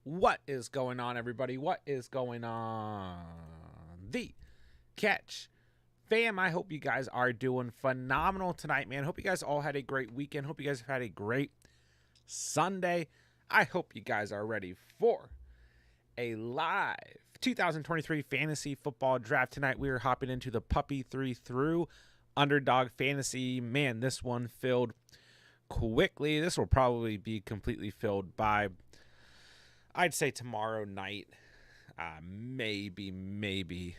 What is going on, everybody? What is going on? The Catch fam, I hope you guys are doing phenomenal tonight, man. Hope you guys all had a great weekend. Hope you guys have had a great Sunday. I hope you guys are ready for a live 2023 fantasy football draft. Tonight we are hopping into the Puppy 3 through Underdog Fantasy. Man, this one filled quickly. This will probably be completely filled by, I'd say, tomorrow night, maybe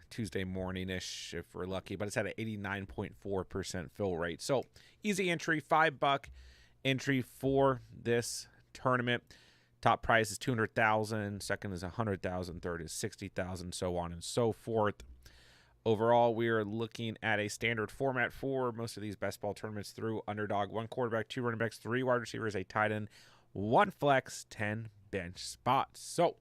Tuesday morning-ish if we're lucky, but it's at an 89.4% fill rate. So easy entry, $5 entry for this tournament. Top prize is $200,000, second is $100,000, third is $60,000, so on and so forth. Overall, we are looking at a standard format for most of these best ball tournaments through Underdog. 1 quarterback, 2 running backs, 3 wide receivers, a tight end, 1 flex, 10 bench spots. So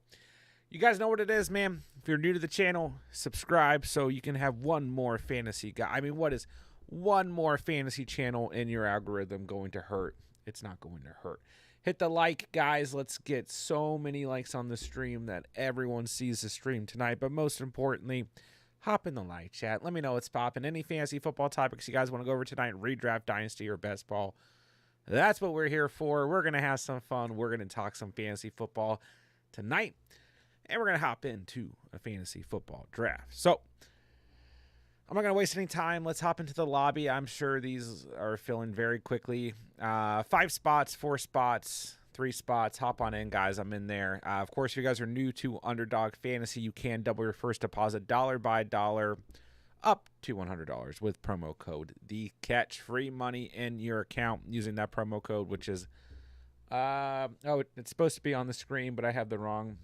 you guys know what it is, man. If you're new to the channel, subscribe so you can have one more fantasy guy. I mean, what is one more fantasy channel in your algorithm going to hurt? It's not going to hurt. Hit the like, guys. Let's get so many likes on the stream that everyone sees the stream tonight. But most importantly, hop in the live chat. Let me know what's popping. Any fantasy football topics you guys want to go over tonight, redraft, dynasty, or best ball. That's what we're here for. We're going to have some fun. We're going to talk some fantasy football tonight. And we're going to hop into a fantasy football draft. So I'm not going to waste any time. Let's hop into the lobby. I'm sure these are filling very quickly. 5 spots, 4 spots, 3 spots. Hop on in, guys. I'm in there. Of course, if you guys are new to Underdog Fantasy, you can double your first deposit dollar by dollar up to $100 with promo code TheCatch. Free money in your account using that promo code, which is it's supposed to be on the screen, but I have the wrong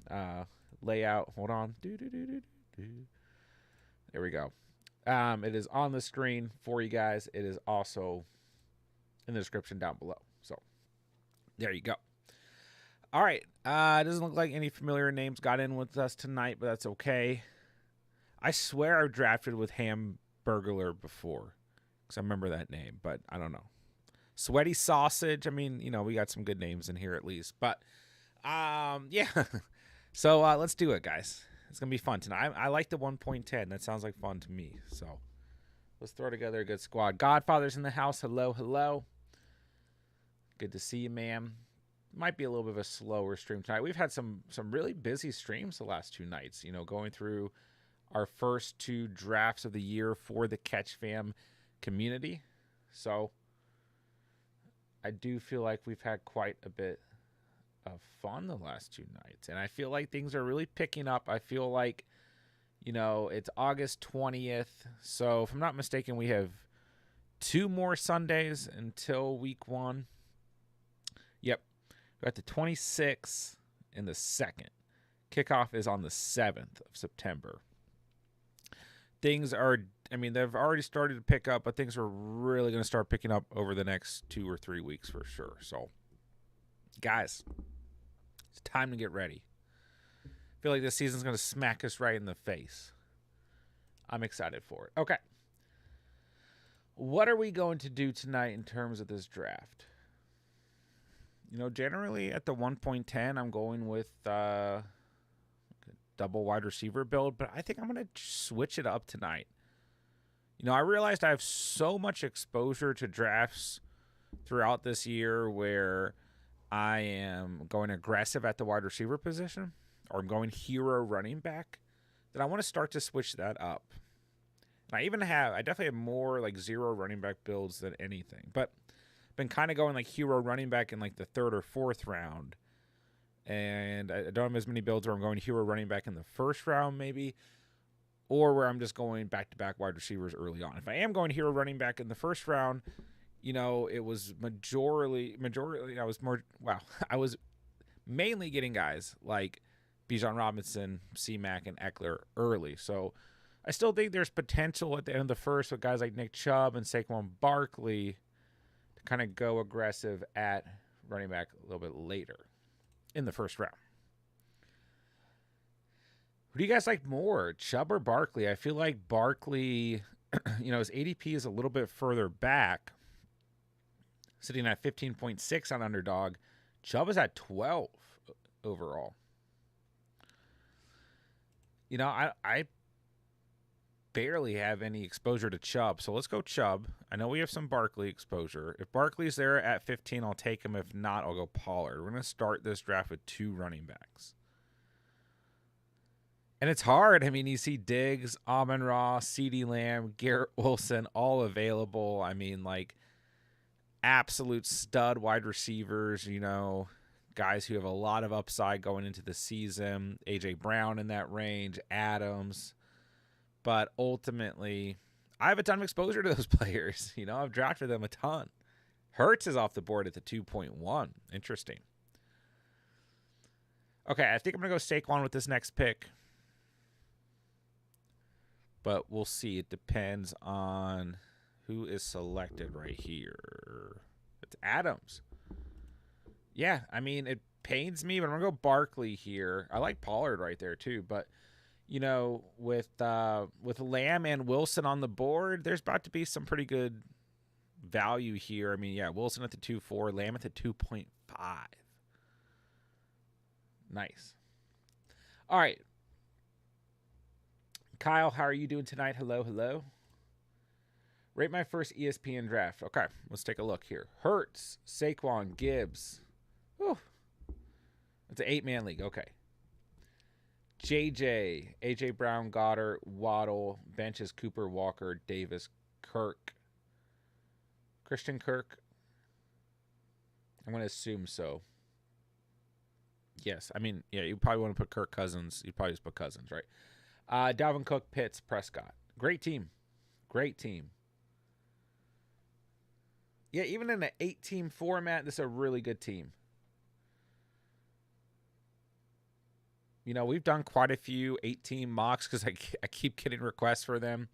layout. Hold on. There we go. It is on the screen for you guys. It is also in the description down below. So there you go. All right. It doesn't look like any familiar names got in with us tonight, but that's okay. I swear I've drafted with Hamburglar before because I remember that name, but I don't know. Sweaty Sausage. I mean, you know, we got some good names in here at least, but yeah. So let's do it, guys. It's going to be fun tonight. I like the 1.10. That sounds like fun to me. So let's throw together a good squad. Godfather's in the house. Hello, hello. Good to see you, ma'am. Might be a little bit of a slower stream tonight. We've had some really busy streams the last 2 nights, you know, going through our first 2 drafts of the year for the Catch Fam community. So I do feel like we've had quite a bit of fun the last 2 nights, and I feel like things are really picking up. I feel like, you know, it's August 20th, so if I'm not mistaken, we have 2 more Sundays until week 1. Yep, we're at the 26th and the 2nd. Kickoff is on the 7th of September. Things are, I mean, they've already started to pick up, but things are really going to start picking up over the next 2 or 3 weeks for sure. So, guys, it's time to get ready. I feel like this season's going to smack us right in the face. I'm excited for it. Okay. What are we going to do tonight in terms of this draft? You know, generally at the 1.10, I'm going with double wide receiver build, but I think I'm going to switch it up tonight. You know, I realized I have so much exposure to drafts throughout this year where I am going aggressive at the wide receiver position, or I'm going hero running back, that I want to start to switch that up. And I definitely have more like 0 running back builds than anything, but I've been kind of going like hero running back in like the 3rd or 4th round. And I don't have as many builds where I'm going hero running back in the 1st round maybe, or where I'm just going back-to-back wide receivers early on. If I am going hero running back in the 1st round, you know, it was I was mainly getting guys like Bijan Robinson, C-Mac, and Eckler early. So I still think there's potential at the end of the 1st with guys like Nick Chubb and Saquon Barkley to kind of go aggressive at running back a little bit later in the 1st round. Who do you guys like more, Chubb or Barkley? I feel like Barkley, you know, his ADP is a little bit further back, sitting at 15.6 on Underdog. Chubb is at 12 overall. I barely have any exposure to Chubb, so let's go Chubb. I know we have some Barkley exposure. If Barkley's there at 15, I'll take him. If not, I'll go Pollard. We're going to start this draft with 2 running backs. And it's hard. I mean, you see Diggs, Amon-Ra, CeeDee Lamb, Garrett Wilson, all available. I mean, like, absolute stud wide receivers, guys who have a lot of upside going into the season. A.J. Brown in that range, Adams. But ultimately, I have a ton of exposure to those players. I've drafted them a ton. Hurts is off the board at the 2.1. Interesting. Okay, I think I'm going to go Saquon with this next pick. But we'll see. It depends on who is selected right here. It's Adams. Yeah, I mean, it pains me, but I'm going to go Barkley here. I like Pollard right there too, but with Lamb and Wilson on the board, there's about to be some pretty good value here. I mean, yeah, Wilson at the 2.4, Lamb at the 2.5. Nice. All right. Kyle, how are you doing tonight? Hello. Rate my first ESPN draft. Okay, let's take a look here. Hurts, Saquon, Gibbs. Whew. It's an 8-man league. Okay. JJ, AJ Brown, Goddard, Waddle, benches Cooper, Walker, Davis, Kirk. Christian Kirk? I'm going to assume so. Yes. I mean, yeah, you probably want to put Kirk Cousins. You probably just put Cousins, right? Dalvin Cook, Pitts, Prescott. Great team. Yeah, even in an 8-team format, this is a really good team. We've done quite a few 8-team mocks because I keep getting requests for them.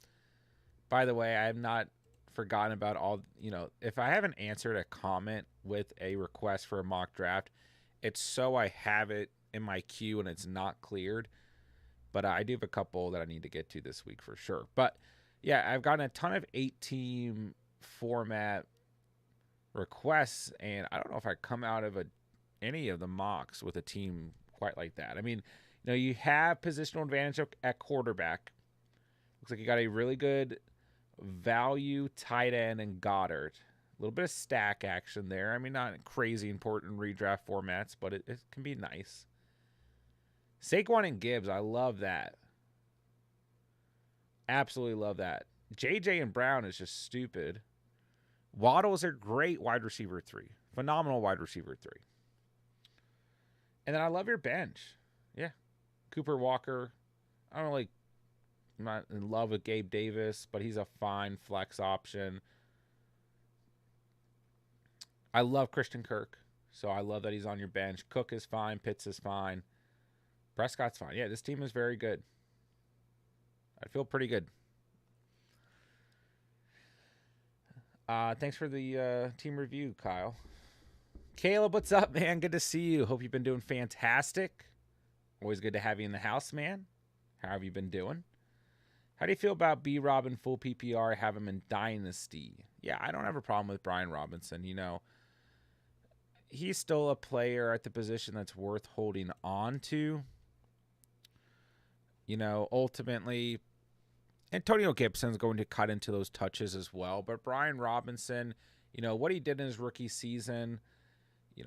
By the way, I have not forgotten about all, if I haven't answered a comment with a request for a mock draft, it's so I have it in my queue and it's not cleared. But I do have a couple that I need to get to this week for sure. But yeah, I've gotten a ton of 8-team format requests, and I don't know if I come out of any of the mocks with a team quite like that. I mean, you have positional advantage at quarterback. Looks like you got a really good value tight end and Goddard. A little bit of stack action there. I mean, not crazy important redraft formats, but it can be nice. Saquon and Gibbs, I love that. Absolutely love that. JJ and Brown is just stupid. Waddle is a great wide receiver 3. Phenomenal wide receiver 3. And then I love your bench. Yeah. Cooper Walker. I'm not in love with Gabe Davis, but he's a fine flex option. I love Christian Kirk, so I love that he's on your bench. Cook is fine. Pitts is fine. Prescott's fine. Yeah, this team is very good. I feel pretty good. Thanks for the team review, Kyle. Caleb, what's up, man? Good to see you. Hope you've been doing fantastic. Always good to have you in the house, man. How have you been doing? How do you feel about B. Rob in full PPR? Have him in Dynasty? Yeah, I don't have a problem with Brian Robinson. He's still a player at the position that's worth holding on to. Ultimately, Antonio Gibson's going to cut into those touches as well. But Brian Robinson, what he did in his rookie season,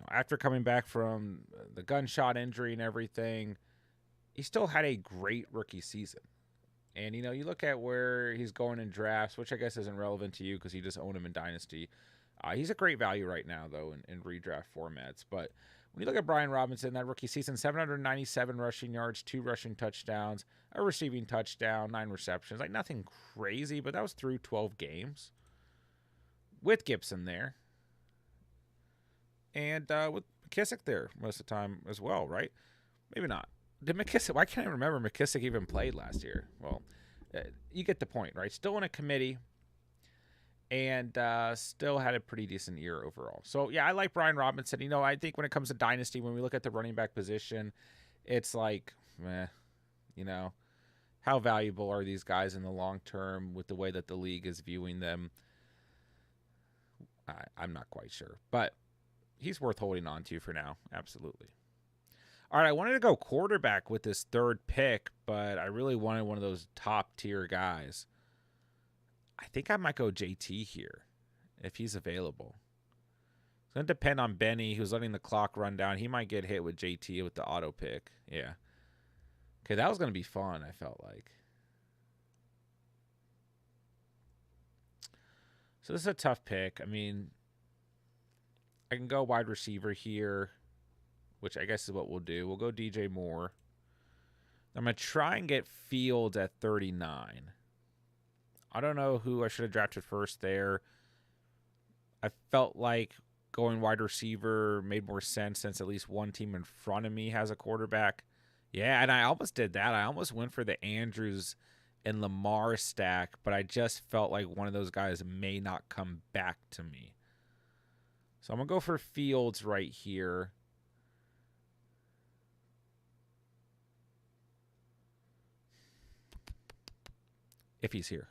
after coming back from the gunshot injury and everything, he still had a great rookie season. And, you look at where he's going in drafts, which I guess isn't relevant to you because you just own him in Dynasty. He's a great value right now, though, in redraft formats. But when you look at Brian Robinson, that rookie season, 797 rushing yards, 2 rushing touchdowns, a receiving touchdown, 9 receptions. Like, nothing crazy, but that was through 12 games with Gibson there. And with McKissick there most of the time as well, right? Maybe not. Did McKissick? Why can't I remember McKissick even played last year? Well, you get the point, right? Still in a committee, and still had a pretty decent year overall. So, yeah, I like Brian Robinson. I think when it comes to Dynasty, when we look at the running back position, it's like, how valuable are these guys in the long term with the way that the league is viewing them? I'm not quite sure, but he's worth holding on to for now. Absolutely. All right, I wanted to go quarterback with this third pick, but I really wanted one of those top tier guys. I think I might go JT here if he's available. It's going to depend on Benny, who's letting the clock run down. He might get hit with JT with the auto pick. Yeah. Okay, that was going to be fun, I felt like. So this is a tough pick. I mean, I can go wide receiver here, which I guess is what we'll do. We'll go DJ Moore. I'm going to try and get Fields at 39. I don't know who I should have drafted first there. I felt like going wide receiver made more sense since at least one team in front of me has a quarterback. Yeah, and I almost did that. I almost went for the Andrews and Lamar stack, but I just felt like one of those guys may not come back to me. So I'm going to go for Fields right here. If he's here.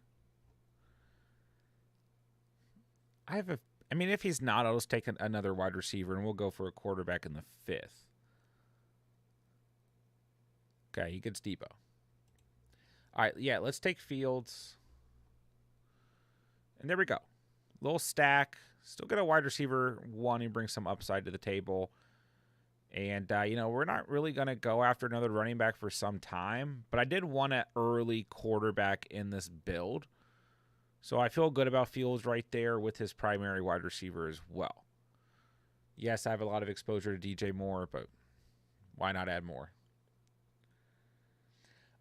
I mean, if he's not, I'll just take another wide receiver, and we'll go for a quarterback in the 5th. Okay, he gets Debo. All right, yeah, let's take Fields. And there we go. Little stack. Still get a wide receiver one who brings some upside to the table. And, we're not really going to go after another running back for some time. But I did want an early quarterback in this build. So I feel good about Fields right there with his primary wide receiver as well. Yes, I have a lot of exposure to DJ Moore, but why not add more?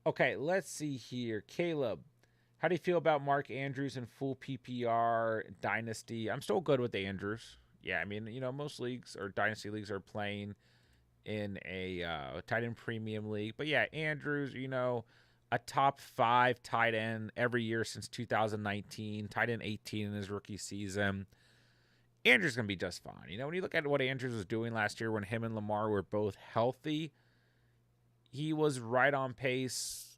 Okay, let's see here. Caleb, how do you feel about Mark Andrews in full PPR dynasty? I'm still good with Andrews. Yeah, I mean, most leagues or dynasty leagues are playing in a tight end premium league. But yeah, Andrews, a top 5 tight end every year since 2019, tight end 18 in his rookie season. Andrews going to be just fine. When you look at what Andrews was doing last year when him and Lamar were both healthy, he was right on pace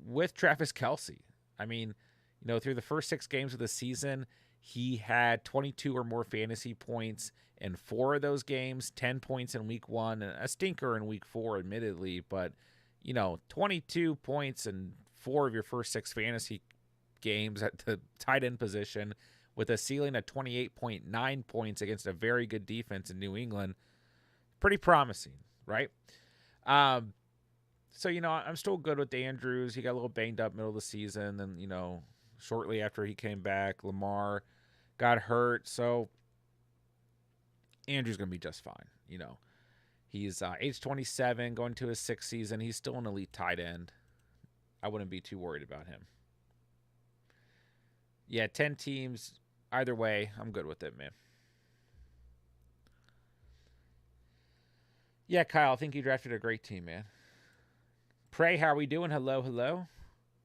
with Travis Kelce. I mean, through the first 6 games of the season, he had 22 or more fantasy points in 4 of those games, 10 points in week 1, and a stinker in week 4, admittedly, but 22 points in 4 of your first 6 fantasy games at the tight end position with a ceiling of 28.9 points against a very good defense in New England. Pretty promising, right? So, I'm still good with Andrews. He got a little banged up middle of the season. And, shortly after he came back, Lamar got hurt. So Andrews going to be just fine. He's age 27, going to his 6th season. He's still an elite tight end. I wouldn't be too worried about him. Yeah, 10 teams. Either way, I'm good with it, man. Yeah, Kyle, I think you drafted a great team, man. Pray, how are we doing? Hello.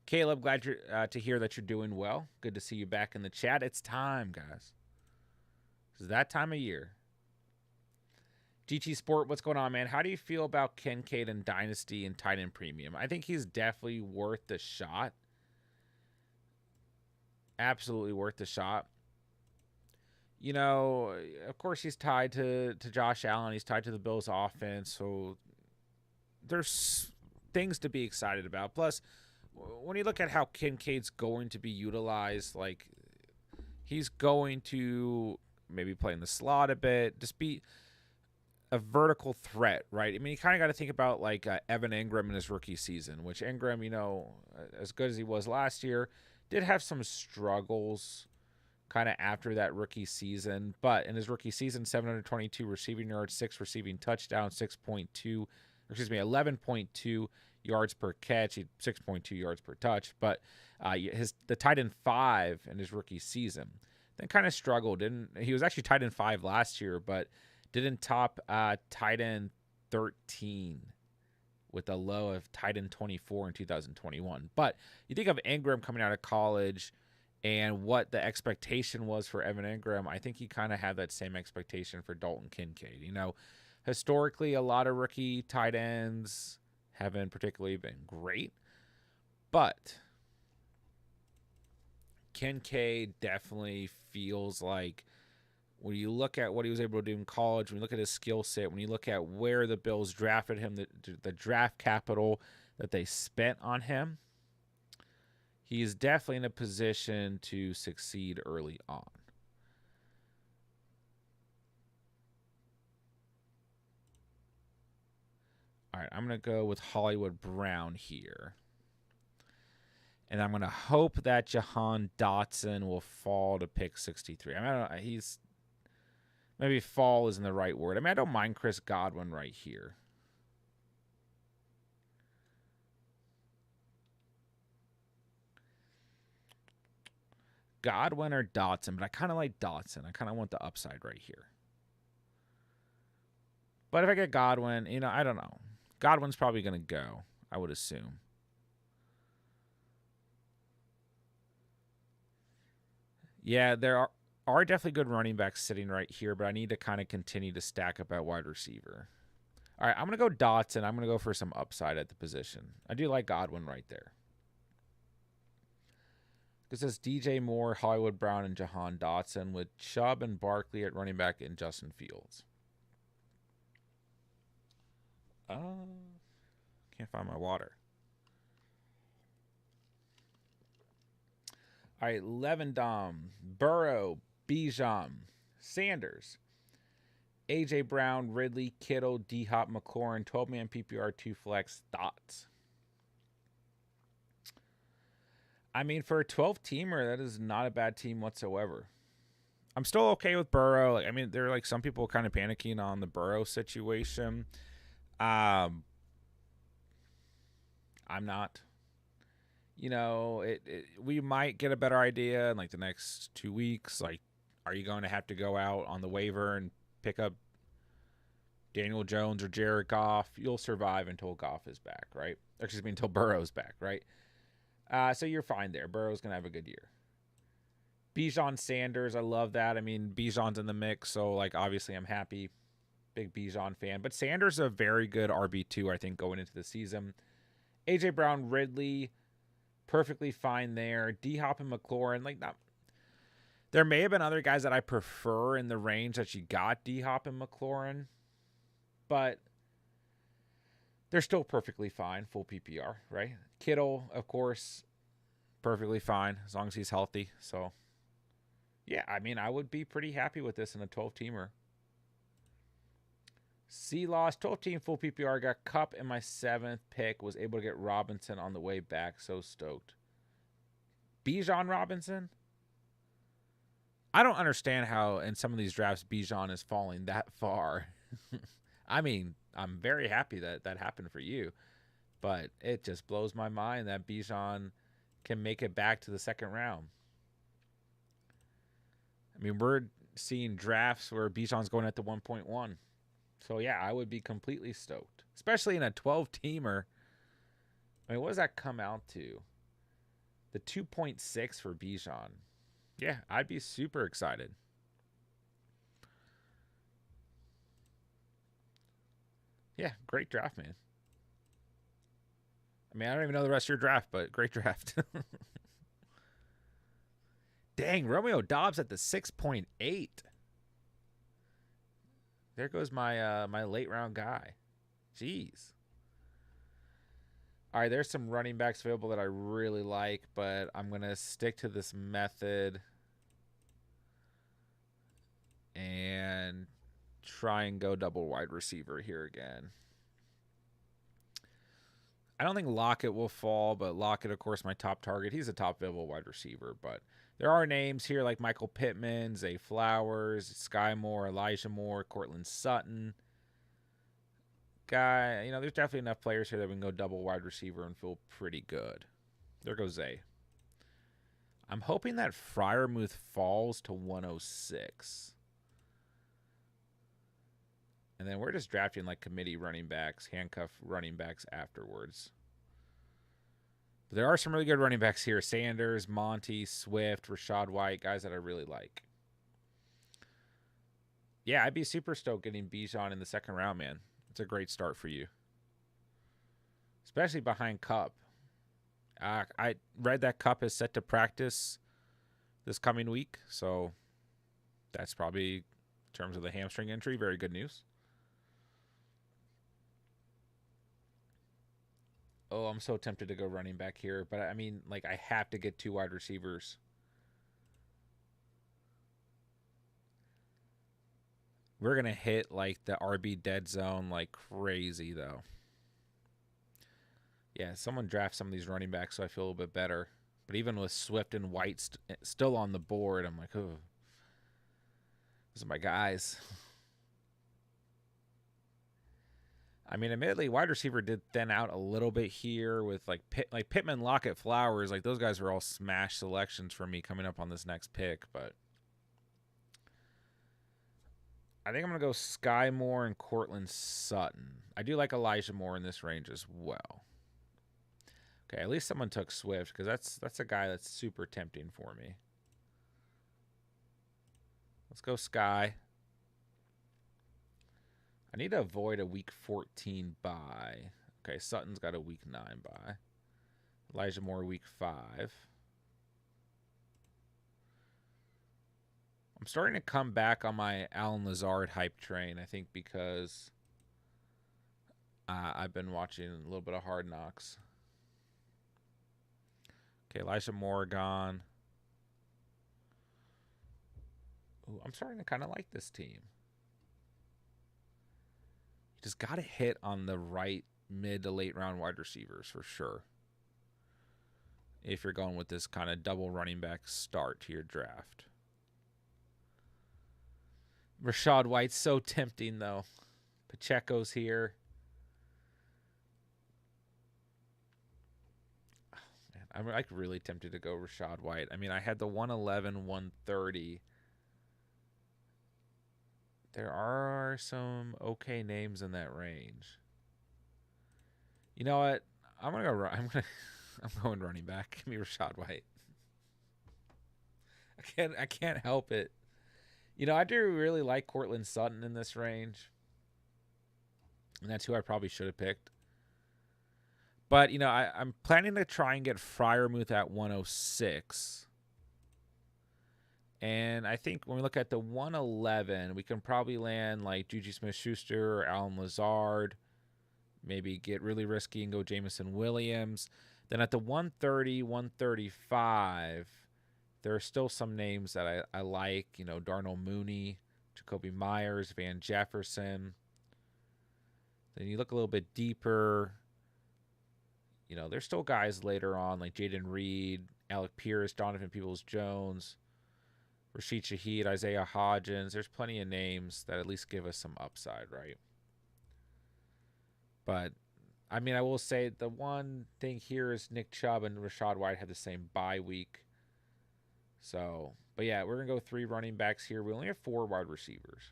Caleb, glad to hear that you're doing well. Good to see you back in the chat. It's time, guys. It's that time of year. GT Sport, what's going on, man? How do you feel about Kincaid and Dynasty and tight end premium? I think he's definitely worth the shot. Absolutely worth the shot. Of course, he's tied to Josh Allen. He's tied to the Bills' offense. So there's things to be excited about. Plus, when you look at how Kincaid's going to be utilized, like, he's going to maybe play in the slot a bit, just be a vertical threat, right? I mean, you kind of got to think about like Evan Engram in his rookie season, which Engram, as good as he was last year, did have some struggles kind of after that rookie season. But in his rookie season, 722 receiving yards, 6 receiving touchdowns, 11.2 yards per catch, 6.2 yards per touch. But the tight end 5 in his rookie season, then kind of struggled. He was actually tight end 5 last year, but didn't top tight end 13 with a low of tight end 24 in 2021. But you think of Engram coming out of college and what the expectation was for Evan Engram, I think he kind of had that same expectation for Dalton Kincaid. Historically, a lot of rookie tight ends haven't particularly been great, but Kincaid definitely feels like when you look at what he was able to do in college, when you look at his skill set, when you look at where the Bills drafted him, the draft capital that they spent on him, he is definitely in a position to succeed early on. All right, I'm going to go with Hollywood Brown here. And I'm going to hope that Jahan Dotson will fall to pick 63. I mean, I don't know, he's... Maybe fall isn't the right word. I mean, I don't mind Chris Godwin right here. Godwin or Dotson, but I kind of like Dotson. I kind of want the upside right here. But if I get Godwin, you know, I don't know. Godwin's probably going to go, I would assume. Yeah, there are definitely good running backs sitting right here, but I need to kind of continue to stack up at wide receiver. All right, I'm going to go Dotson. I'm going to go for some upside at the position. I do like Godwin right there. This is DJ Moore, Hollywood Brown, and Jahan Dotson with Chubb and Barkley at running back and Justin Fields. Can't find my water. All right, Levendom, Burrow, Bijan, Sanders, A.J. Brown, Ridley, Kittle, D-Hop, McLaurin, 12-man PPR, 2 flex, thoughts? I mean, for a 12-teamer, that is not a bad team whatsoever. I'm still okay with Burrow. I mean, there are like some people kind of panicking on the Burrow situation. I'm not. You know, we might get a better idea in like the next 2 weeks. Like, are you going to have to go out on the waiver and pick up Daniel Jones or Jared Goff? You'll survive until Goff is back, right? Or excuse me, until Burrow's back, right? So you're fine there. Burrow's going to have a good year. Bijan Sanders, I love that. I mean, Bijan's in the mix, so like obviously I'm happy. Big Bijan fan. But Sanders is a very good RB2, I think, going into the season. A.J. Brown, Ridley, perfectly fine there. D-Hop and McLaurin, like not. There may have been other guys that I prefer in the range that you got, D-Hop and McLaurin, but they're still perfectly fine, full PPR, right? Kittle, of course, perfectly fine as long as he's healthy. So, yeah, I mean, I would be pretty happy with this in a 12-teamer. C-Loss, 12-team full PPR, got Kupp in my 7th pick, was able to get Robinson on the way back, so stoked. Bijan Robinson? I don't understand how in some of these drafts Bijan is falling that far. I mean, I'm very happy that that happened for you, but it just blows my mind that Bijan can make it back to the second round. I mean, we're seeing drafts where Bijan's going at the 1.1. So, yeah, I would be completely stoked, especially in a 12-teamer. I mean, what does that come out to? The 2.6 for Bijan. Yeah, I'd be super excited. Yeah, great draft, man. I mean, I don't even know the rest of your draft, but great draft. Dang, Romeo Dobbs at the 6.8. There goes my my late round guy. Jeez. All right, there's some running backs available that I really like, but I'm going to stick to this method and try and go double wide receiver here again. I don't think Lockett will fall, but Lockett, of course, my top target. He's a top available wide receiver, but there are names here like Michael Pittman, Zay Flowers, Sky Moore, Elijah Moore, Cortland Sutton. Guy, you know, there's definitely enough players here that we can go double wide receiver and feel pretty good. There goes Zay. I'm hoping that Freiermuth falls to 106. And then we're just drafting like committee running backs, handcuff running backs afterwards. But there are some really good running backs here. Sanders, Monty, Swift, Rashad White, guys that I really like. Yeah, I'd be super stoked getting Bijan in the second round, man. It's a great start for you. Especially behind Kupp. I read that Kupp is set to practice this coming week, so That's probably, in terms of the hamstring injury, very good news. Oh, I'm so tempted to go running back here, but I mean, like, I have to get 2 wide receivers. We're going to hit, like, the RB dead zone like crazy, though. Yeah, someone draft some of these running backs so I feel a little bit better. But even with Swift and White still on the board, I'm like, oh, those are my guys. I mean, admittedly, wide receiver did thin out a little bit here with like Pittman, Lockett, Flowers. Like those guys were all smash selections for me coming up on this next pick. But I think I'm gonna go Sky Moore and Cortland Sutton. I do like Elijah Moore in this range as well. Okay, at least someone took Swift because that's a guy that's super tempting for me. Let's go Sky. I need to avoid a week 14 bye. Okay, Sutton's got a week 9 bye. Elijah Moore week 5. I'm starting to come back on my Alan Lazard hype train, I think, because I've been watching a little bit of Hard Knocks. Okay, Elijah Moore gone. Ooh, I'm starting to kind of like this team. You just got to hit on the right mid to late round wide receivers for sure. If you're going with this kind of double running back start to your draft. Rachaad White's so tempting, though. Pacheco's here. Oh, man, I'm like really tempted to go Rachaad White. I mean, I had the 111, 130. There are some okay names in that range. You know what? I'm gonna go. I'm going running back. Give me Rachaad White. I can't help it. You know, I do really like Cortland Sutton in this range. And that's who I probably should have picked. But, you know, I'm planning to try and get Freiermuth at 106. And I think when we look at the 111, we can probably land like Juju Smith-Schuster or Alan Lazard. Maybe get really risky and go Jameson Williams. Then at the 130, 135, there are still some names that I like. You know, Darnell Mooney, Jacoby Myers, Van Jefferson. Then you look a little bit deeper. You know, there's still guys later on like Jaden Reed, Alec Pierce, Donovan Peoples-Jones, Rashid Shaheed, Isaiah Hodgins. There's plenty of names that at least give us some upside, right? But, I mean, I will say the one thing here is Nick Chubb and Rachaad White have the same bye week. So, but yeah, we're going to go 3 running backs here. We only have 4 wide receivers.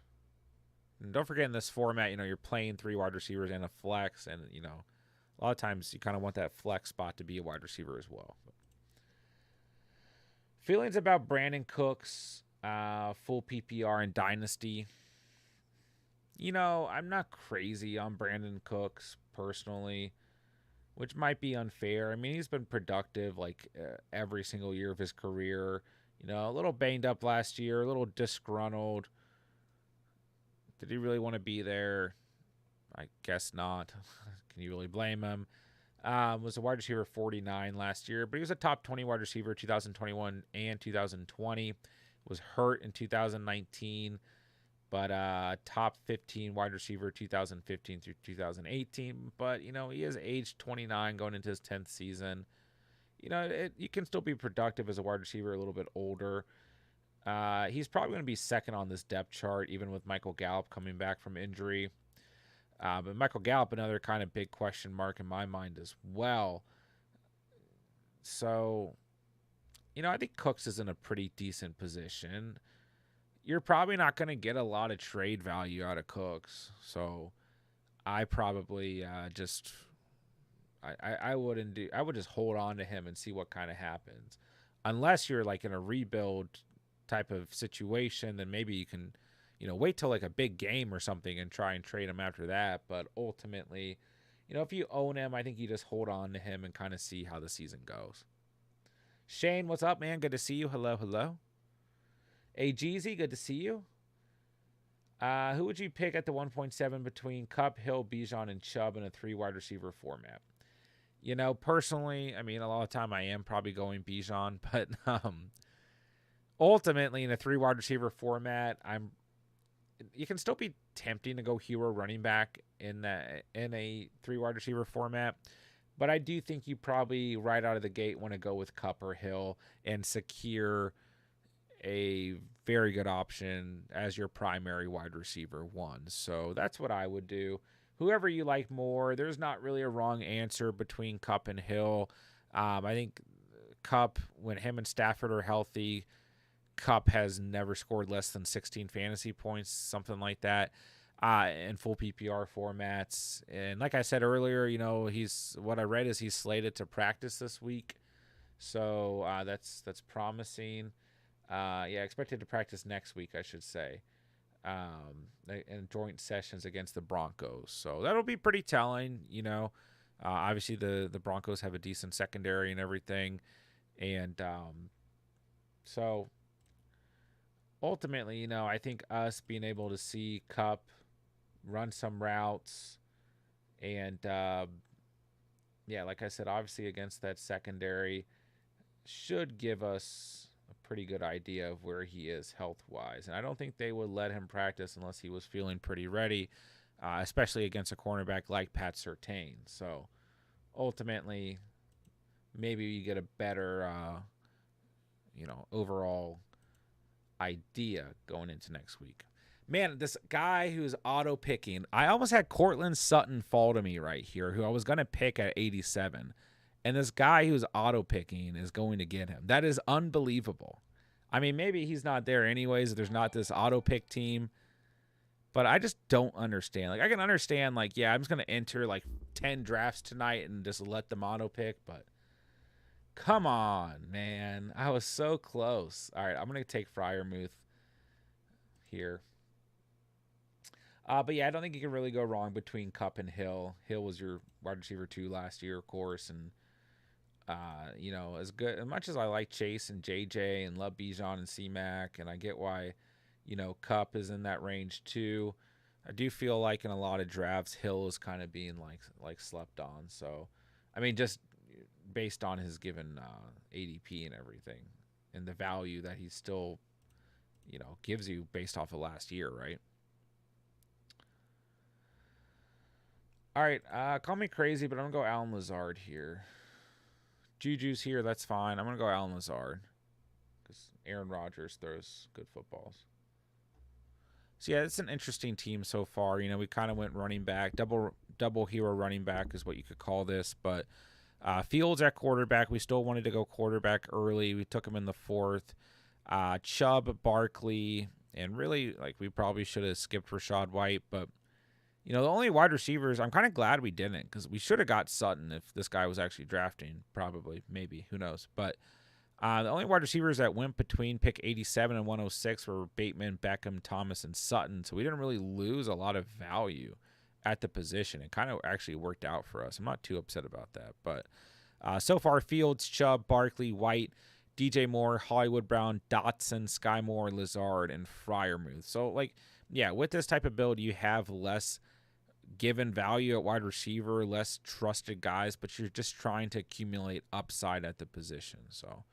And don't forget in this format, you know, you're playing 3 wide receivers and a flex. And, you know, a lot of times you kind of want that flex spot to be a wide receiver as well. Feelings about Brandon Cooks, full PPR and Dynasty. You know, I'm not crazy on Brandon Cooks personally, which might be unfair. I mean, he's been productive like every single year of his career. You know, a little banged up last year, a little disgruntled. Did he really want to be there? I guess not. Can you really blame him? Was a wide receiver 49 last year, but he was a top 20 wide receiver 2021 and 2020. Was hurt in 2019, but top 15 wide receiver 2015 through 2018. But, you know, he is age 29 going into his 10th season. You know, you can still be productive as a wide receiver a little bit older. He's probably going to be second on this depth chart, even with Michael Gallup coming back from injury. But Michael Gallup, another kind of big question mark in my mind as well. So, you know, I think Cooks is in a pretty decent position. You're probably not going to get a lot of trade value out of Cooks. So, I probably I wouldn't do. I would just hold on to him and see what kind of happens. Unless you're like in a rebuild type of situation, then maybe you can, you know, wait till like a big game or something and try and trade him after that. But ultimately, you know, if you own him, I think you just hold on to him and kind of see how the season goes. Shane, what's up, man? Good to see you. Hello, hello. Hey, Jeezy, good to see you. Who would you pick at the 1.7 between Cup, Hill, Bijan, and Chubb in a 3 wide receiver format? Personally, I mean, a lot of time I am probably going Bijan, but ultimately in a 3 wide receiver format, you can still be tempting to go hero running back in a 3 wide receiver format. But I do think you probably right out of the gate want to go with Cup or Hill and secure a very good option as your primary wide receiver 1. So that's what I would do. Whoever you like more, there's not really a wrong answer between Cup and Hill. I think Cup, when him and Stafford are healthy, Cup has never scored less than 16 fantasy points, something like that, in full PPR formats. And like I said earlier, what I read is he's slated to practice this week, so that's promising. Expected to practice next week, I should say, in joint sessions against the Broncos. So that'll be pretty telling. Obviously the Broncos have a decent secondary and everything, and so ultimately, I think us being able to see Cup run some routes and, like I said, obviously against that secondary should give us a pretty good idea of where he is health-wise. And I don't think they would let him practice unless he was feeling pretty ready, especially against a cornerback like Pat Surtain. So ultimately, maybe you get a better, overall idea going into next week. Man, this guy who's auto picking, I almost had Cortland Sutton fall to me right here, who I was going to pick at 87. And this guy who's auto picking is going to get him. That is unbelievable. I mean, maybe he's not there anyways. There's not this auto pick team. But I just don't understand. Like, I can understand, I'm just going to enter 10 drafts tonight and just let them auto pick. But come on, man. I was so close. All right, I'm going to take Freiermuth here. But I don't think you can really go wrong between Cup and Hill. Hill was your wide receiver 2 last year, of course. And, as much as I like Chase and JJ and love Bijan and C-Mac, and I get why, Cup is in that range too, I do feel like in a lot of drafts, Hill is kind of being slept on. So, I mean, just based on his given ADP and everything and the value that he still, gives you based off of last year, right? All right, call me crazy, but I'm going to go Allen Lazard here. Juju's here, that's fine. I'm going to go Allen Lazard because Aaron Rodgers throws good footballs. So, it's an interesting team so far. We kind of went running back. Double hero running back is what you could call this. But Fields at quarterback. We still wanted to go quarterback early. We took him in the 4th. Chubb, Barkley, and really, we probably should have skipped Rachaad White, but the only wide receivers, I'm kind of glad we didn't because we should have got Sutton if this guy was actually drafting. Probably, maybe, who knows. But the only wide receivers that went between pick 87 and 106 were Bateman, Beckham, Thomas, and Sutton. So we didn't really lose a lot of value at the position. It kind of actually worked out for us. I'm not too upset about that. But so far, Fields, Chubb, Barkley, White, DJ Moore, Hollywood Brown, Dotson, Sky Moore, Lazard, and Freiermuth. So, with this type of build, you have less given value at wide receiver, less trusted guys, but you're just trying to accumulate upside at the position. So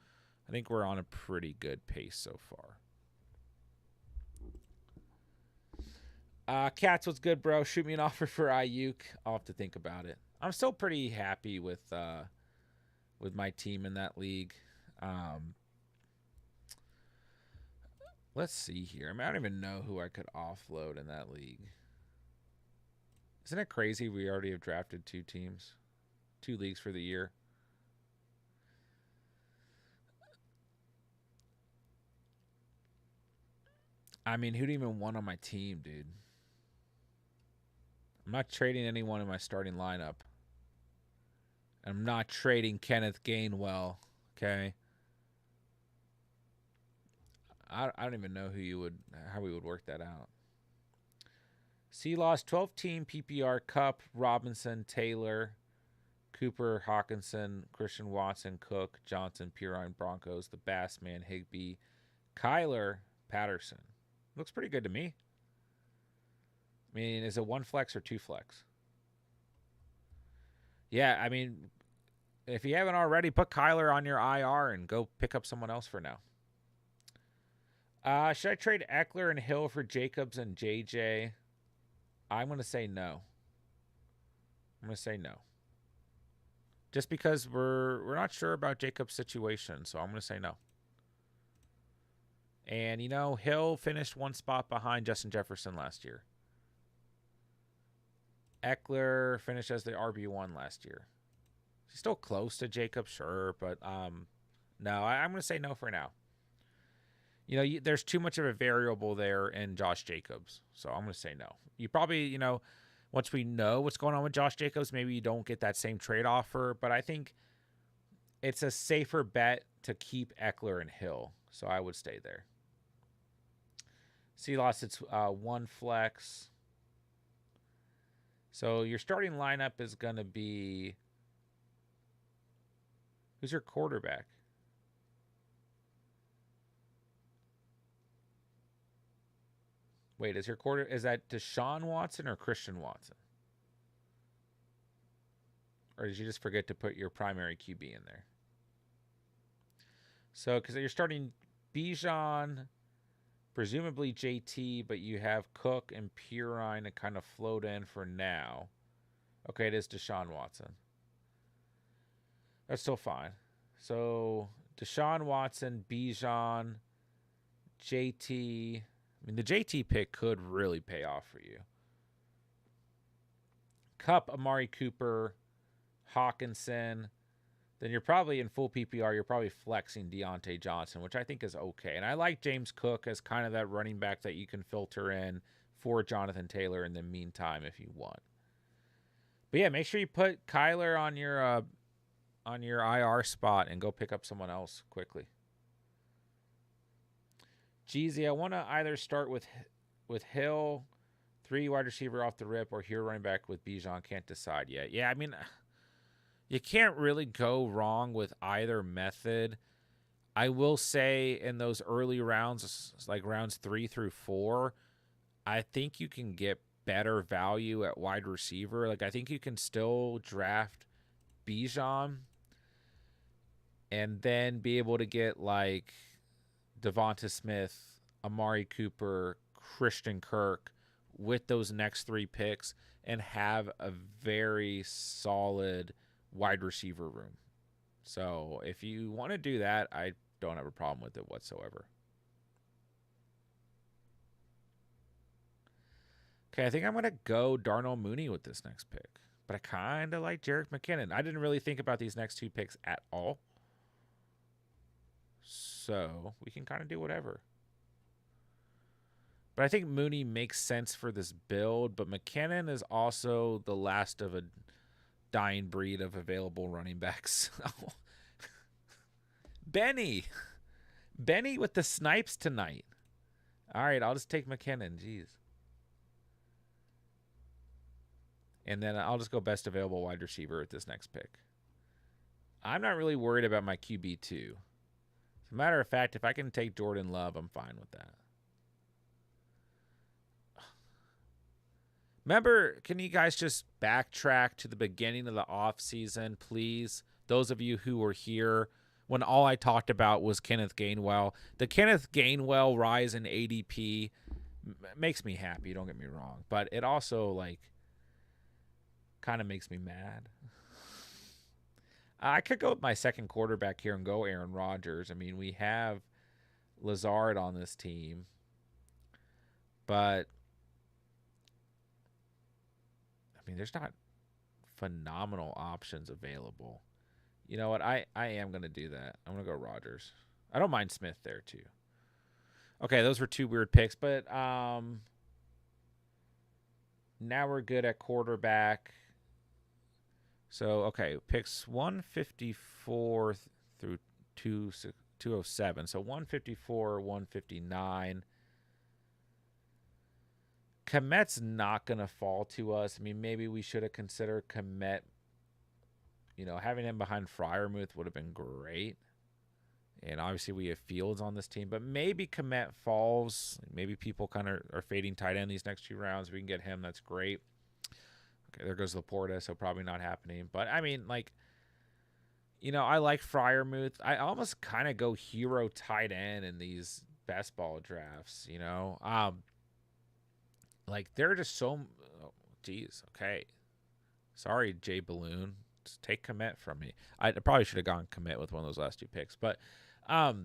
I think we're on a pretty good pace so far. Cats, what's good, bro? Shoot me an offer for Ayuk. I'll have to think about it. I'm still pretty happy with my team in that league. Let's see here. I don't even know who I could offload in that league. Isn't it crazy we already have drafted 2 teams? 2 leagues for the year. I mean, who'd even won on my team, dude? I'm not trading anyone in my starting lineup. I'm not trading Kenneth Gainwell, okay? I don't even know how we would work that out. C-Loss, 12-team PPR, Cup, Robinson, Taylor, Cooper, Hawkinson, Christian Watson, Cook, Johnson, Pirine, Broncos, the Bassman, Higbee, Kyler, Patterson. Looks pretty good to me. I mean, is it 1 flex or 2 flex? Yeah, I mean, if you haven't already, put Kyler on your IR and go pick up someone else for now. Should I trade Eckler and Hill for Jacobs and JJ? I'm going to say no. I'm going to say no. Just because we're not sure about Jacobs' situation, so I'm going to say no. And, you know, Hill finished 1 spot behind Justin Jefferson last year. Eckler finished as the RB1 last year. He's still close to Jacobs, sure, but no, I'm going to say no for now. You know, there's too much of a variable there in Josh Jacobs, so I'm going to say no. You probably, you know, once we know what's going on with Josh Jacobs, maybe you don't get that same trade offer, but I think it's a safer bet to keep Eckler and Hill, so I would stay there. C-Loss, it's 1 flex. So your starting lineup is going to be... Who's your quarterback? Wait, is that Deshaun Watson or Christian Watson? Or did you just forget to put your primary QB in there? So, because you're starting Bijan, presumably JT, but you have Cook and Pirine to kind of float in for now. Okay, it is Deshaun Watson. That's still fine. So, Deshaun Watson, Bijan, JT... I mean, the JT pick could really pay off for you. Kupp, Amari Cooper, Hawkinson. Then you're probably in full PPR. You're probably flexing Deontay Johnson, which I think is okay. And I like James Cook as kind of that running back that you can filter in for Jonathan Taylor in the meantime if you want. But yeah, make sure you put Kyler on your IR spot and go pick up someone else quickly. Jeezy, I want to either start with Hill, 3 wide receiver off the rip, or here running back with Bijan. Can't decide yet. Yeah, I mean, you can't really go wrong with either method. I will say in those early rounds, like rounds 3 through 4, I think you can get better value at wide receiver. Like, I think you can still draft Bijan and then be able to get like Devonta Smith, Amari Cooper, Christian Kirk with those next 3 picks and have a very solid wide receiver room. So if you want to do that, I don't have a problem with it whatsoever. Okay, I think I'm going to go Darnell Mooney with this next pick. But I kind of like Jerick McKinnon. I didn't really think about these next 2 picks at all. So we can kind of do whatever. But I think Mooney makes sense for this build. But McKinnon is also the last of a dying breed of available running backs. Benny with the snipes tonight. All right, I'll just take McKinnon. Jeez. And then I'll just go best available wide receiver at this next pick. I'm not really worried about my QB2. As a matter of fact, if I can take Jordan Love, I'm fine with that. Remember, can you guys just backtrack to the beginning of the offseason, please? Those of you who were here when all I talked about was Kenneth Gainwell. The Kenneth Gainwell rise in ADP makes me happy, don't get me wrong. But it also, like, kind of makes me mad. I could go with my second quarterback here and go Aaron Rodgers. I mean, we have Lazard on this team. But, I mean, there's not phenomenal options available. You know what? I am going to do that. I'm going to go Rodgers. I don't mind Smith there, too. Okay, those were 2 weird picks. But now we're good at quarterback. So, okay, picks 154 through 207. So, 154, 159. Komet's not going to fall to us. I mean, maybe we should have considered Komet. You know, having him behind Freiermuth would have been great. And obviously we have Fields on this team, but maybe Komet falls. Maybe people kind of are fading tight end these next 2 rounds. We can get him. That's great. Okay, there goes Laporta, so probably not happening. But I mean, like, I like Fryermuth. I almost kind of go hero tight end in these best ball drafts. Like they're just so. Oh, geez. Okay. Sorry, Jay Balloon. Just take Komet from me. I probably should have gone Komet with one of those last 2 picks, but there's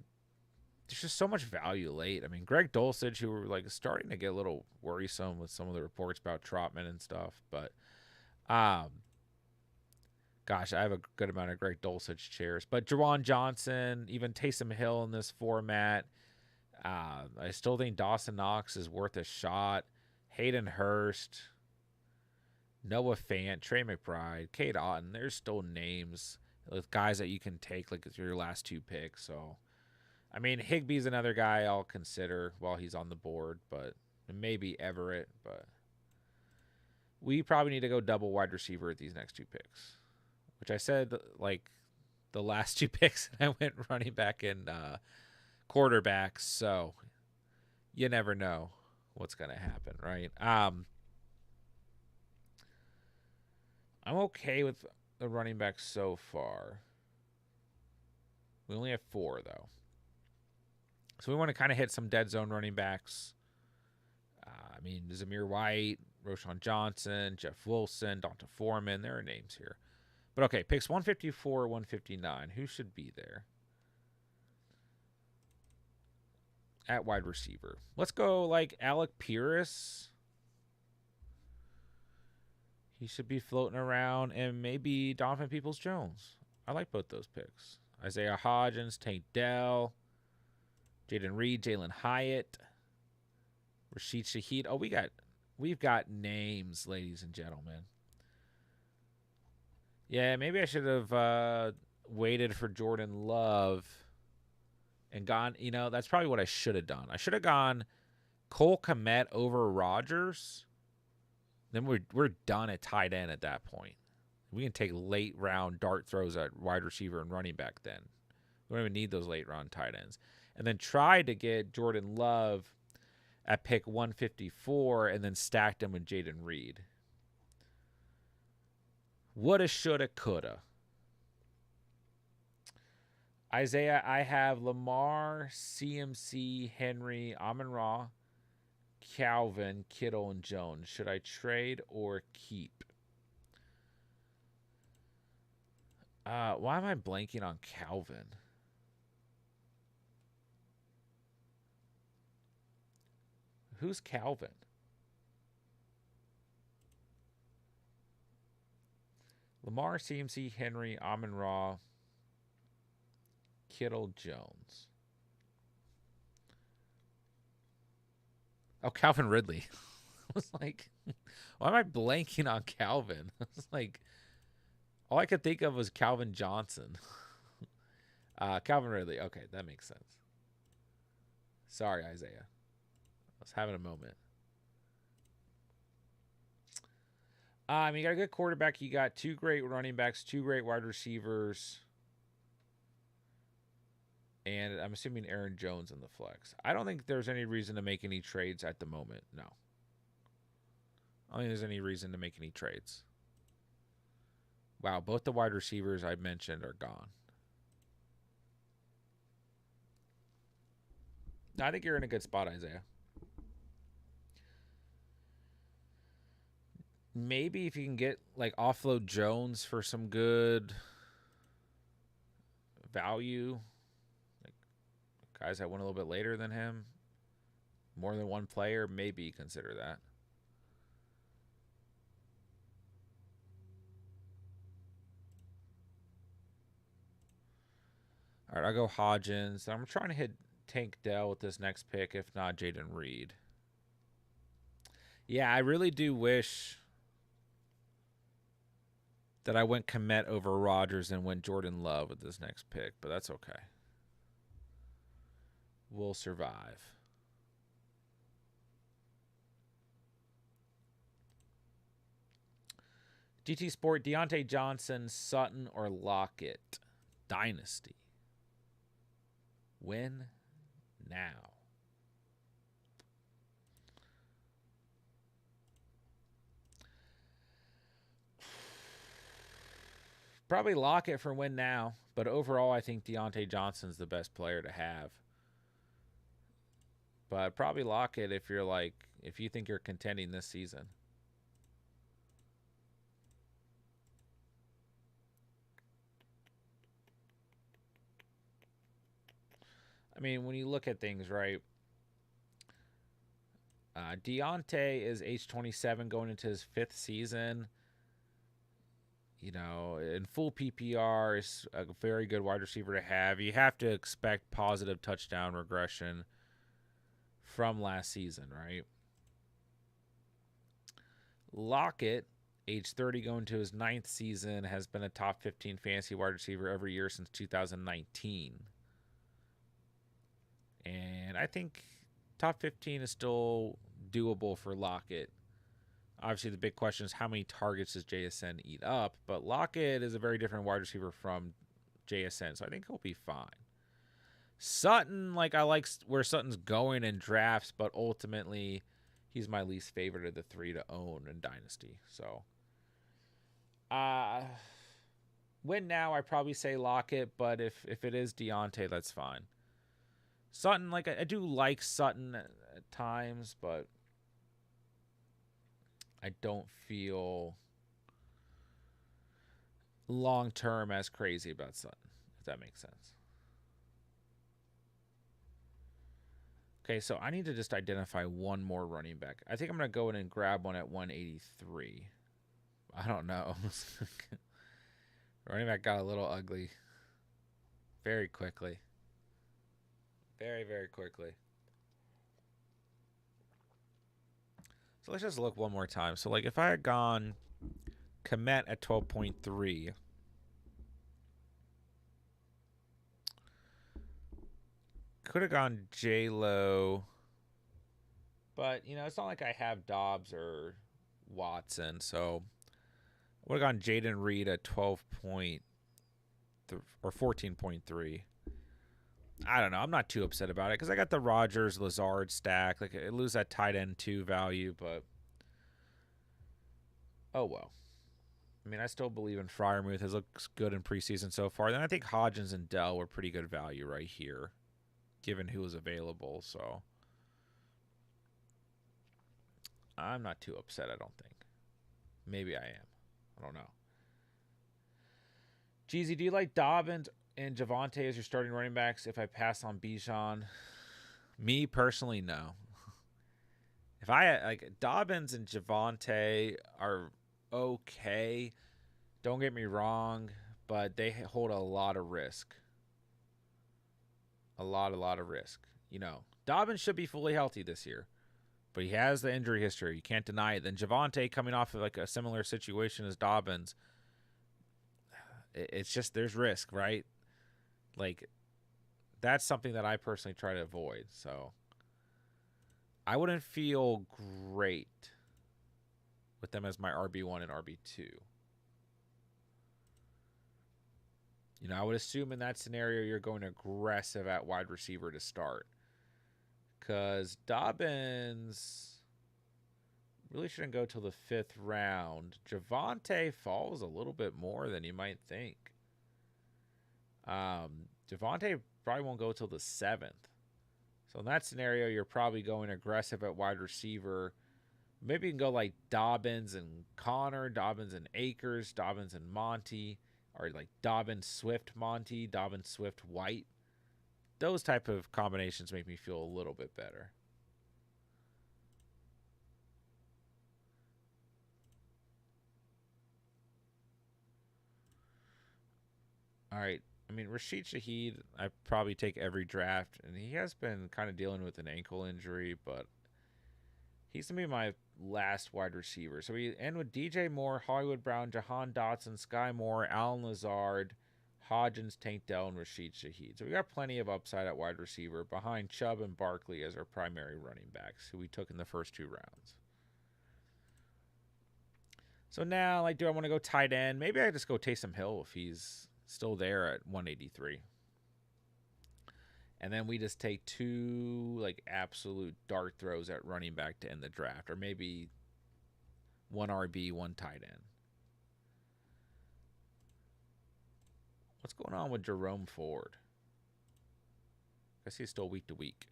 just so much value late. I mean, Greg Dulcich, who were like starting to get a little worrisome with some of the reports about Trotman and stuff, but gosh, I have a good amount of Greg Dulcich chairs. But Jawan Johnson, even Taysom Hill in this format, I still think Dawson Knox is worth a shot. Hayden Hurst, Noah Fant, Trey McBride, Kate Otten. There's still names with guys that you can take like your last 2 picks. So, I mean, Higbee's another guy I'll consider while he's on the board, but maybe Everett. But we probably need to go double wide receiver at these next 2 picks, which I said like the last 2 picks, and I went running back and quarterbacks. So you never know what's going to happen, right? I'm okay with the running backs so far. We only have 4, though. So we want to kind of hit some dead zone running backs. I mean, Zamir White, Roschon Johnson, Jeff Wilson, Donta Foreman. There are names here. But okay, picks 154, 159. Who should be there? At wide receiver. Let's go like Alec Pierce. He should be floating around, and maybe Donovan Peoples-Jones. I like both those picks. Isaiah Hodgins, Tank Dell, Jaden Reed, Jalen Hyatt, Rashid Shaheed. Oh, we've got names, ladies and gentlemen. Yeah, maybe I should have waited for Jordan Love and gone. That's probably what I should have done. I should have gone Cole Kmet over Rodgers. Then we're done at tight end at that point. We can take late round dart throws at wide receiver and running back then. We don't even need those late round tight ends. And then try to get Jordan Love at pick 154 and then stacked him with Jaden Reed. Woulda, shoulda, coulda. Isaiah, I have Lamar, CMC, Henry, Amon-Ra, Calvin, Kittle, and Jones. Should I trade or keep? Why am I blanking on Calvin? Who's Calvin? Lamar, CMC, Henry, Amon-Ra, Kittle, Jones. Oh, Calvin Ridley. I was like, why am I blanking on Calvin? I was like, all I could think of was Calvin Johnson. Calvin Ridley. Okay, that makes sense. Sorry, Isaiah. I was having a moment. You got a good quarterback. You got 2 great running backs, 2 great wide receivers. And I'm assuming Aaron Jones in the flex. I don't think there's any reason to make any trades at the moment. No. I don't think there's any reason to make any trades. Wow, both the wide receivers I mentioned are gone. I think you're in a good spot, Isaiah. Maybe if you can get like offload Jones for some good value, like guys that went a little bit later than him, more than one player, maybe consider that. All right, I'll go Hodgins. I'm trying to hit Tank Dell with this next pick, if not Jaden Reed. Yeah, I really do wish that I went Komet over Rodgers and went Jordan Love with this next pick, but that's okay. We'll survive. GT Sport, Deontay Johnson, Sutton, or Lockett? Dynasty. Win now. Probably lock it for win now, but overall, I think Deontay Johnson's the best player to have. But probably lock it if you're if you think you're contending this season. I mean, when you look at things, right? Deontay is age 27 going into his 5th season. You know, in full PPR, is a very good wide receiver to have. You have to expect positive touchdown regression from last season, right? Lockett, age 30, going to his 9th season, has been a top 15 fantasy wide receiver every year since 2019. And I think top 15 is still doable for Lockett. Obviously, the big question is how many targets does JSN eat up? But Lockett is a very different wide receiver from JSN, so I think he'll be fine. Sutton, I like where Sutton's going in drafts, but ultimately, he's my least favorite of the 3 to own in Dynasty. So, win now, I probably say Lockett, but if it is Deontay, that's fine. Sutton, I do like Sutton at times, but I don't feel long term as crazy about Sutton, if that makes sense. Okay, so I need to just identify one more running back. I think I'm going to go in and grab one at 183. I don't know. Running back got a little ugly very quickly. Very, very quickly. So let's just look one more time. So, if I had gone Komet at 12.3, could have gone J-Lo, but, it's not like I have Dobbs or Watson, so I would have gone Jaden Reed at 12 point or 14.3. I don't know. I'm not too upset about it because I got the Rodgers Lazard stack. I lose that tight end 2 value, but oh well. I mean, I still believe in Freiermuth. His looks good in preseason so far. Then I think Hodgins and Dell were pretty good value right here, given who was available. So I'm not too upset, I don't think. Maybe I am. I don't know. Jeezy, do you like Dobbins and Javonte as your starting running backs if I pass on Bijan? Me personally, no. If I Dobbins and Javonte are okay, don't get me wrong, but they hold a lot of risk. A lot of risk. Dobbins should be fully healthy this year, but he has the injury history. You can't deny it. Then Javonte coming off of a similar situation as Dobbins, it's just there's risk, right? That's something that I personally try to avoid. So I wouldn't feel great with them as my RB1 and RB2. I would assume in that scenario you're going aggressive at wide receiver to start. Because Dobbins really shouldn't go till the 5th round. Javonte falls a little bit more than you might think. Javonte probably won't go till the 7th. So in that scenario, you're probably going aggressive at wide receiver. Maybe you can go Dobbins and Connor, Dobbins and Akers, Dobbins and Monty, or Dobbins Swift Monty, Dobbins Swift White. Those type of combinations make me feel a little bit better. All right. I mean, Rashid Shaheed, I probably take every draft, and he has been kind of dealing with an ankle injury, but he's going to be my last wide receiver. So we end with DJ Moore, Hollywood Brown, Jahan Dotson, Sky Moore, Allen Lazard, Hodgins, Tank Dell, and Rashid Shaheed. So we got plenty of upside at wide receiver behind Chubb and Barkley as our primary running backs, who we took in the first 2 rounds. So now, do I want to go tight end? Maybe I just go Taysom Hill if he's still there at 183. And then we just take two like absolute dart throws at running back to end the draft, or maybe one RB, one tight end. What's going on with Jerome Ford? I guess he's still week to week.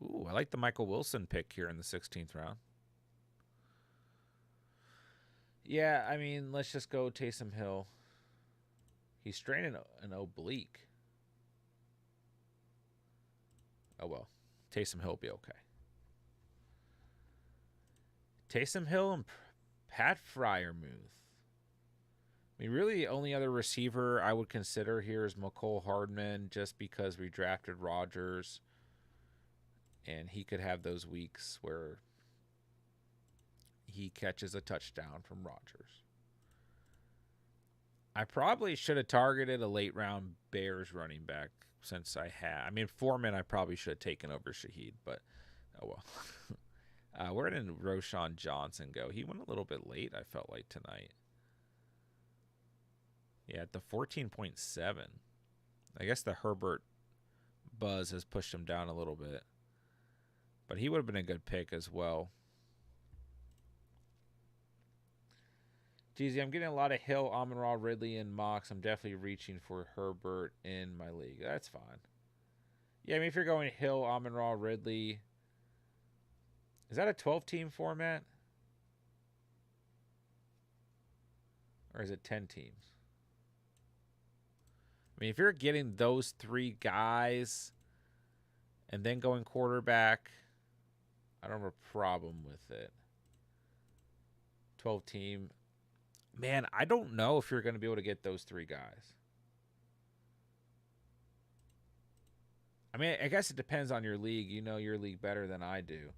Ooh, I like the Michael Wilson pick here in the 16th round. Yeah, I mean, let's just go Taysom Hill. He's straining an oblique. Oh, well. Taysom Hill will be okay. Taysom Hill and Pat Fryermuth. I mean, really, the only other receiver I would consider here is McCole Hardman, just because we drafted Rodgers, and he could have those weeks where he catches a touchdown from Rodgers. I probably should have targeted a late round Bears running back since I had. I mean, Foreman I probably should have taken over Shaheed, but oh well. Where did Roshan Johnson go? He went a little bit late, I felt like, tonight. Yeah, at the 14.7. I guess the Herbert buzz has pushed him down a little bit. But he would have been a good pick as well. Jeezy, I'm getting a lot of Hill, Amon-Ra, Ridley, and Mox. I'm definitely reaching for Herbert in my league. That's fine. Yeah, I mean, if you're going Hill, Amon-Ra, Ridley. Is that a 12-team format? Or is it 10 teams? I mean, if you're getting those three guys and then going quarterback, I don't have a problem with it. 12-team. Man, I don't know if you're going to be able to get those three guys. I mean, I guess it depends on your league. You know your league better than I do.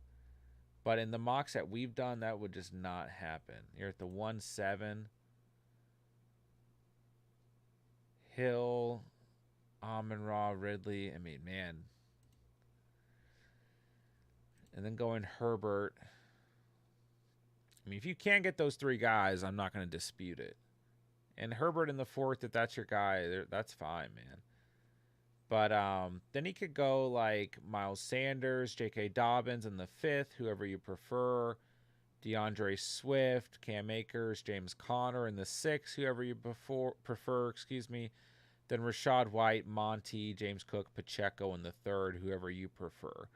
But in the mocks that we've done, that would just not happen. You're at the 1-7. Hill, Amon-Ra, Ridley. I mean, man. And then going Herbert. I mean, if you can't get those three guys, I'm not going to dispute it. And Herbert in the 4th, if that's your guy, that's fine, man. But then he could go like Miles Sanders, J.K. Dobbins in the 5th, whoever you prefer. DeAndre Swift, Cam Akers, James Conner in the 6th, whoever you prefer. Then Rashad White, Monty, James Cook, Pacheco in the 3rd, whoever you prefer.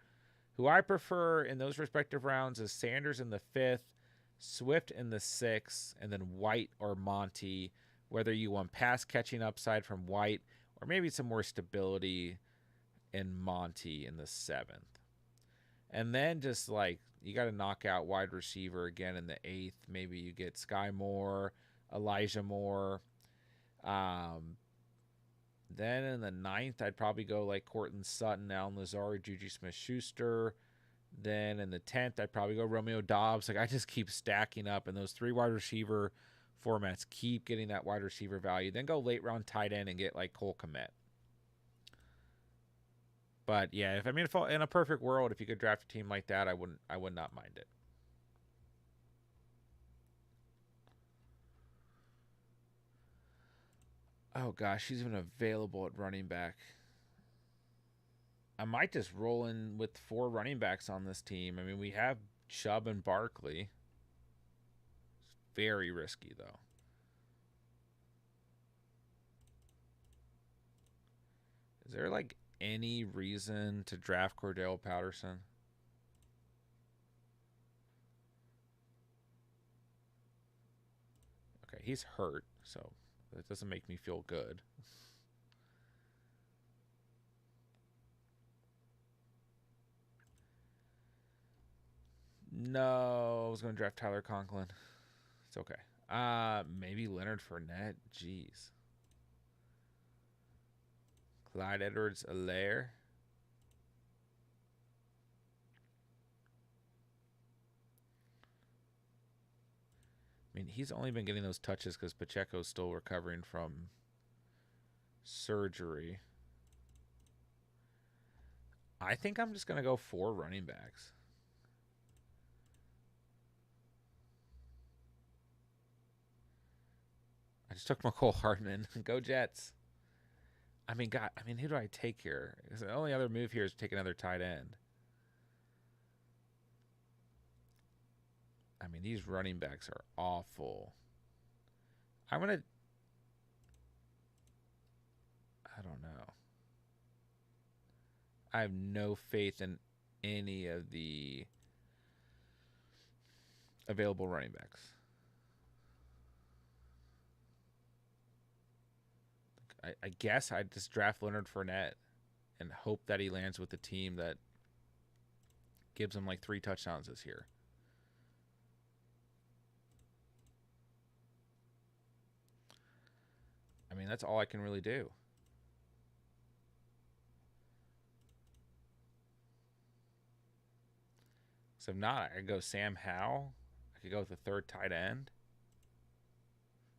Who I prefer in those respective rounds is Sanders in the 5th, Swift in the 6th, and then White or Monty, whether you want pass catching upside from White or maybe some more stability in Monty in the 7th. And then just like you got to knock out wide receiver again in the 8th. Maybe you get Sky Moore, Elijah Moore. Then in the 9th, I'd probably go like Cortland Sutton, Allen Lazard, Juju Smith-Schuster. Then in the 10th, I'd probably go Romeo Doubs. Like I just keep stacking up, and those three wide receiver formats keep getting that wide receiver value. Then go late round tight end and get like Cole Kmet. But yeah, if in a perfect world, if you could draft a team like that, I would not mind it. Oh gosh, he's even available at running back. I might just roll in with 4 running backs on this team. I mean, we have Chubb and Barkley. It's very risky though. Is there like any reason to draft Cordell Patterson? Okay, he's hurt, so that doesn't make me feel good. No, I was going to draft Tyler Conklin. It's okay. Maybe Leonard Fournette. Jeez. Clyde Edwards-Helaire. I mean, he's only been getting those touches because Pacheco's still recovering from surgery. I think I'm just going to go 4 running backs. I just took McCole Hardman. Go Jets. I mean, God, I mean, who do I take here? Because the only other move here is to take another tight end. I mean, these running backs are awful. I'm going to... I don't know. I have no faith in any of the available running backs. I guess I'd just draft Leonard Fournette and hope that he lands with a team that gives him like 3 touchdowns this year. I mean, that's all I can really do. So if not, I could go Sam Howell. I could go with the 3rd tight end.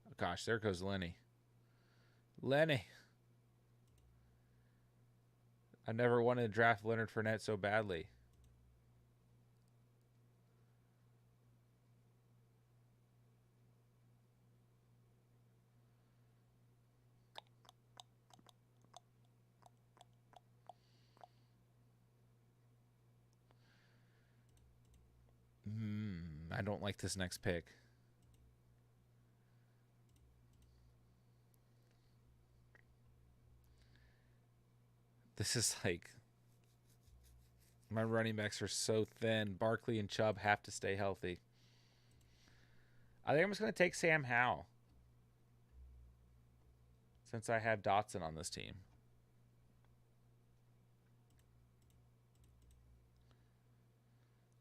Oh, gosh, there goes Lenny. Lenny. I never wanted to draft Leonard Fournette so badly. I don't like this next pick. This is like... My running backs are so thin. Barkley and Chubb have to stay healthy. I think I'm just going to take Sam Howell, since I have Dotson on this team.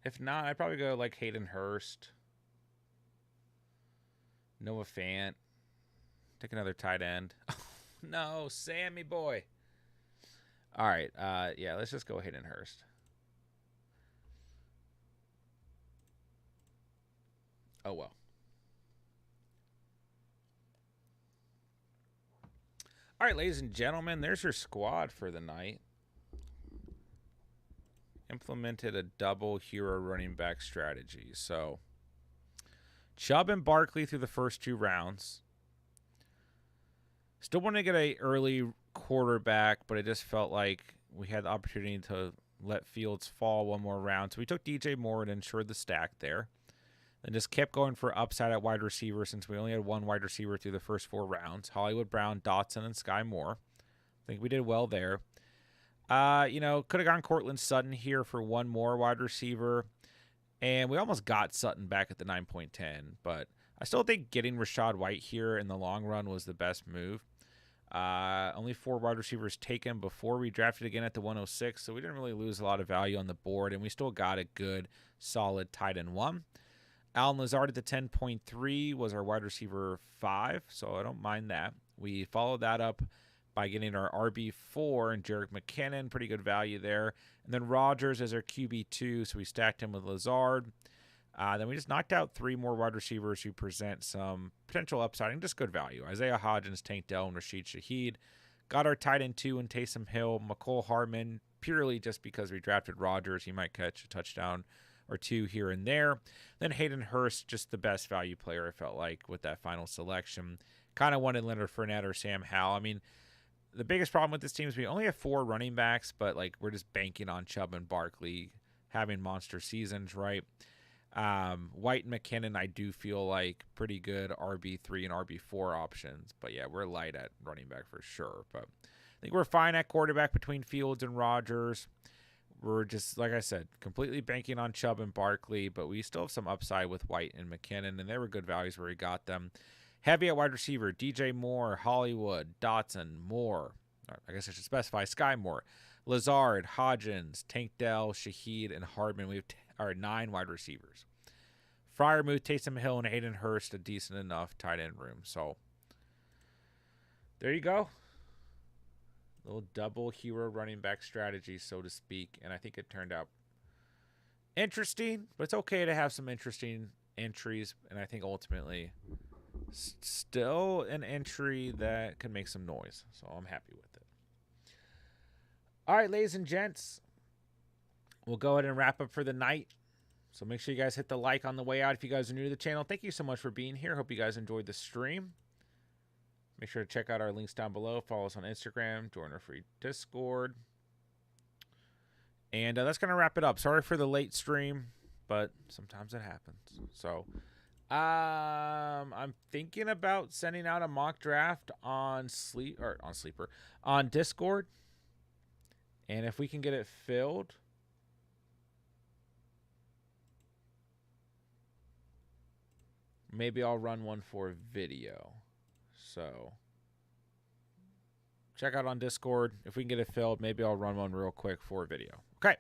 If not, I'd probably go like Hayden Hurst, Noah Fant. Take another tight end. No, Sammy boy. All right, yeah, let's just go Hayden Hurst. Oh, well. All right, ladies and gentlemen, there's your squad for the night. Implemented a double hero running back strategy. So, Chubb and Barkley through the first 2 rounds. Still want to get a early quarterback, but it just felt like we had the opportunity to let Fields fall one more round. So we took DJ Moore and ensured the stack there. And just kept going for upside at wide receiver since we only had 1 wide receiver through the first 4 rounds. Hollywood Brown, Dotson, and Sky Moore. I think we did well there. Could have gone Cortland Sutton here for 1 more wide receiver. And we almost got Sutton back at the 9.10. But I still think getting Rachaad White here in the long run was the best move. Only 4 wide receivers taken before we drafted again at the 106. So we didn't really lose a lot of value on the board. And we still got a good, solid tight end 1. Allen Lazard at the 10.3 was our wide receiver 5, so I don't mind that. We followed that up by getting our RB4 and Jerick McKinnon, pretty good value there. And then Rodgers as our QB2, so we stacked him with Lazard. Then we just knocked out 3 more wide receivers who present some potential upside and just good value. Isaiah Hodgins, Tank Dell, and Rashid Shaheed. Got our tight end 2 in Taysom Hill, McCole Hardman, purely just because we drafted Rodgers. He might catch a touchdown or 2 here and there. Then Hayden Hurst, just the best value player, I felt like, with that final selection. Kind of wanted Leonard Fournette or Sam Howell. I mean, the biggest problem with this team is we only have 4 running backs, but like we're just banking on Chubb and Barkley having monster seasons, right? White and McKinnon, I do feel like pretty good RB3 and RB4 options. But yeah, we're light at running back for sure. But I think we're fine at quarterback between Fields and Rodgers. We're just, like I said, completely banking on Chubb and Barkley, but we still have some upside with White and McKinnon, and they were good values where we got them. Heavy at wide receiver, DJ Moore, Hollywood, Dotson, Moore. I guess I should specify Sky Moore. Lazard, Hodgins, Tank Dell, Shaheed, and Hardman. We have 9 wide receivers. Freiermuth, Taysom Hill, and Hayden Hurst, a decent enough tight end room. So, there you go. Little double hero running back strategy, so to speak. And I think it turned out interesting, but it's okay to have some interesting entries. And I think ultimately still an entry that can make some noise. So I'm happy with it. All right, ladies and gents, we'll go ahead and wrap up for the night. So make sure you guys hit the like on the way out if you guys are new to the channel. Thank you so much for being here. Hope you guys enjoyed the stream. Make sure to check out our links down below. Follow us on Instagram. Join our free Discord. And that's going to wrap it up. Sorry for the late stream, but sometimes it happens. So I'm thinking about sending out a mock draft on Discord. And if we can get it filled, maybe I'll run one for video. So check out on Discord. If we can get it filled, maybe I'll run one real quick for video. Okay.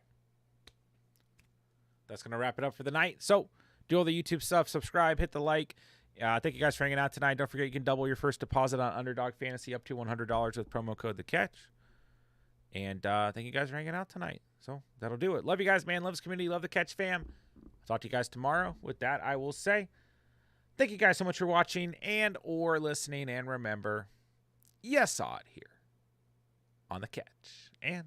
That's going to wrap it up for the night. So do all the YouTube stuff. Subscribe. Hit the like. Thank you guys for hanging out tonight. Don't forget you can double your first deposit on Underdog Fantasy up to $100 with promo code TheCatch. And thank you guys for hanging out tonight. So that'll do it. Love you guys, man. Love this community. Love the Catch fam. I'll talk to you guys tomorrow. With that, I will say thank you guys so much for watching and or listening. And remember, you saw it here on The Catch. And